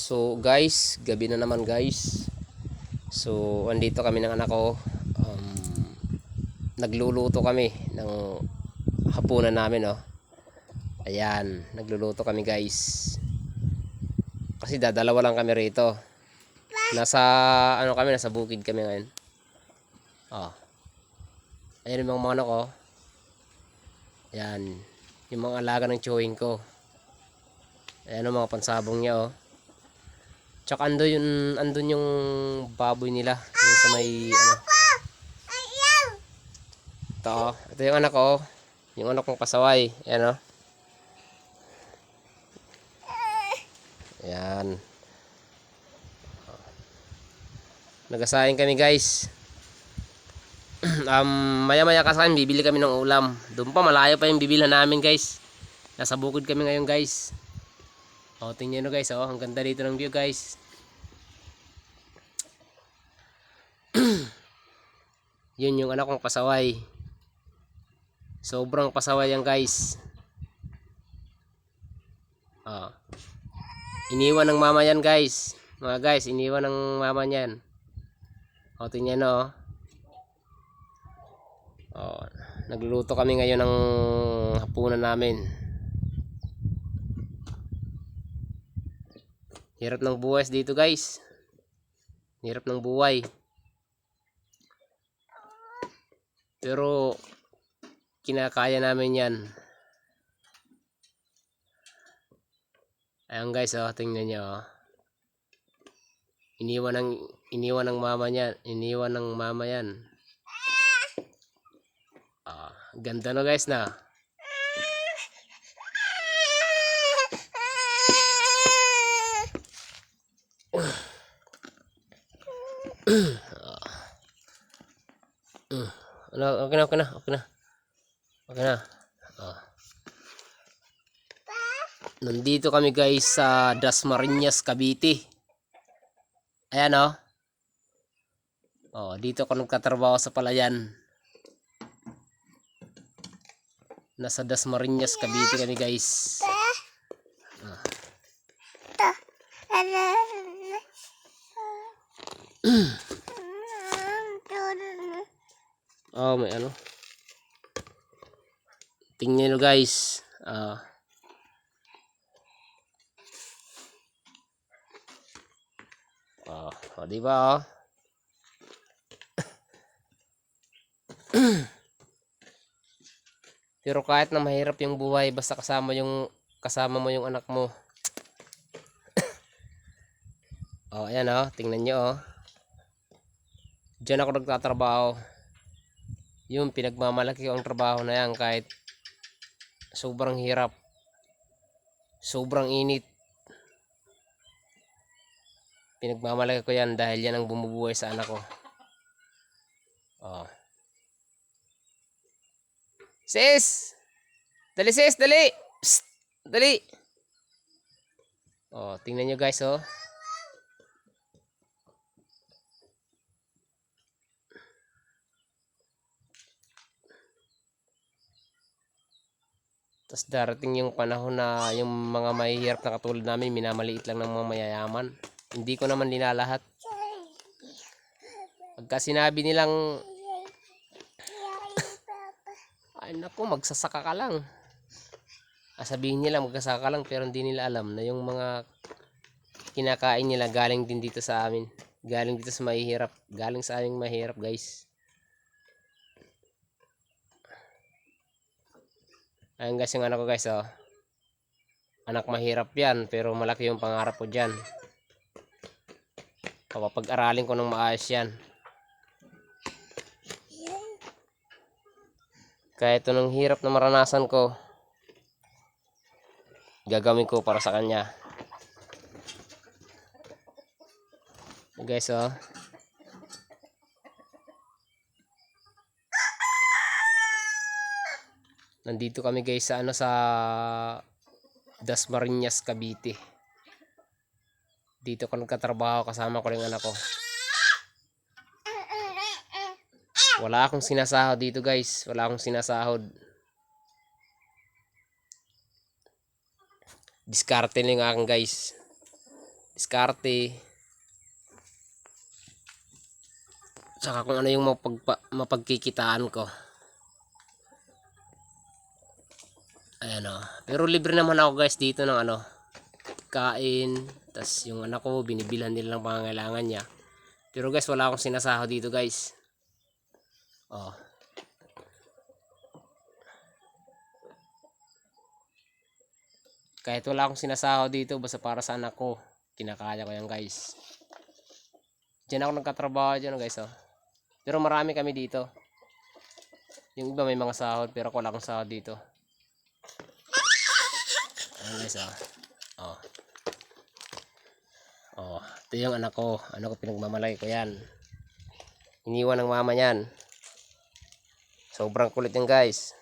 So guys, gabi na naman guys. So andito kami ng anak ko. Nagluluto kami ng hapunan namin, oh. Ayan, nagluluto kami guys. Kasi dadalawa lang kami rito. Nasa nasa bukid kami ngayon. Oh. Ayan yung mga manok, oh. Ayan, yung mga alaga ng chewing ko. Ayan ang mga pansabong niya, oh. Tsaka andun yung baboy nila, yung sa may ito yung anak ko, yung anak kong pasaway. Ayan, oh. Ayan. Nagasahin kami guys. Maya maya kasahin bibili kami ng ulam. Doon pa malayo pa yung bibilhan namin guys. Nasa bukid kami ngayon guys. O, tingnan nyo guys, oh, ang ganda dito ng view guys. Yun yung anak kong pasaway. Sobrang pasaway yan guys. Oh. Iniwan ng mama yan guys. Mga guys, iniwan ng mama niyan. O, tingnan nyo, oh. Oh, nagluluto kami ngayon ng hapunan namin. Hirap ng buhay dito guys. Hirap ng buhay. Pero kinakaya namin yan. Ayan guys, oh, tingnan nyo, oh. Iniwan ng mama niya. Iniwan ng mama yan. Ganda no guys na. Okay na. Nandito kami guys sa Dasmariñas, Cavite. Ayan, oh. Oh, dito ako nagtatrabaho sa palayan. Nasa Dasmariñas, Cavite kami guys. Oh, may ano. Tingnan nyo guys. Di ba, oh? Pero kahit na mahirap yung buhay, basta kasama mo yung anak mo. Oh, ayan, oh, tingnan nyo, oh. Diyan ako nagtatrabaho. Yung pinagmamalaki ko ang trabaho na yan kahit sobrang hirap, sobrang init. Pinagmamalaki ko yan dahil yan ang bumubuhay sa anak ko. Oh. Sis! Dali sis, dali! Psst! Dali! Oh, tingnan nyo guys, oh. Tapos darating yung panahon na yung mga mahihirap na katulad namin, minamaliit lang ng mga mayayaman. Hindi ko naman linalahat. Pagka sinabi nilang ay naku, magsasaka ka lang. Sabihin nila magsasaka ka lang, pero hindi nila alam na yung mga kinakain nila galing din dito sa amin. Galing dito sa mahihirap. Galing sa aming mahirap guys. Ayan guys yung anak ko guys, oh. Anak mahirap yan, pero malaki yung pangarap ko dyan. Papapag-aralin ko ng maayos yan. Kahit anong hirap na maranasan ko, gagawin ko para sa kanya. Guys, oh. Nandito kami guys sa sa Dasmariñas, Cavite. Dito ko nagkatrabaho, kasama ko rin anak ko. Wala akong sinasahod dito guys. Wala akong sinasahod. Diskarte lang akin guys. diskarte. Tsaka kung ano yung mapagkikitaan ko. Ayan o. Pero libre naman ako guys dito ng ano, kain. Tas yung anak ko, binibilhan nila ng pangangailangan niya. Pero guys, wala akong sinasahod dito guys. Oh. Kahit wala akong sinasahod dito, basta para sa anak ko, kinakaya ko yan guys. Diyan ako nagkatrabaho dyan guys oh. Pero marami kami dito. Yung iba may mga sahod, pero wala akong sahod dito. Ayan guys oh. Oh. Oh, ito yung anak ko. Ano ko, pinagmamalaki ko yan. Iniwan ng mama niyan. Sobrang kulit yan guys.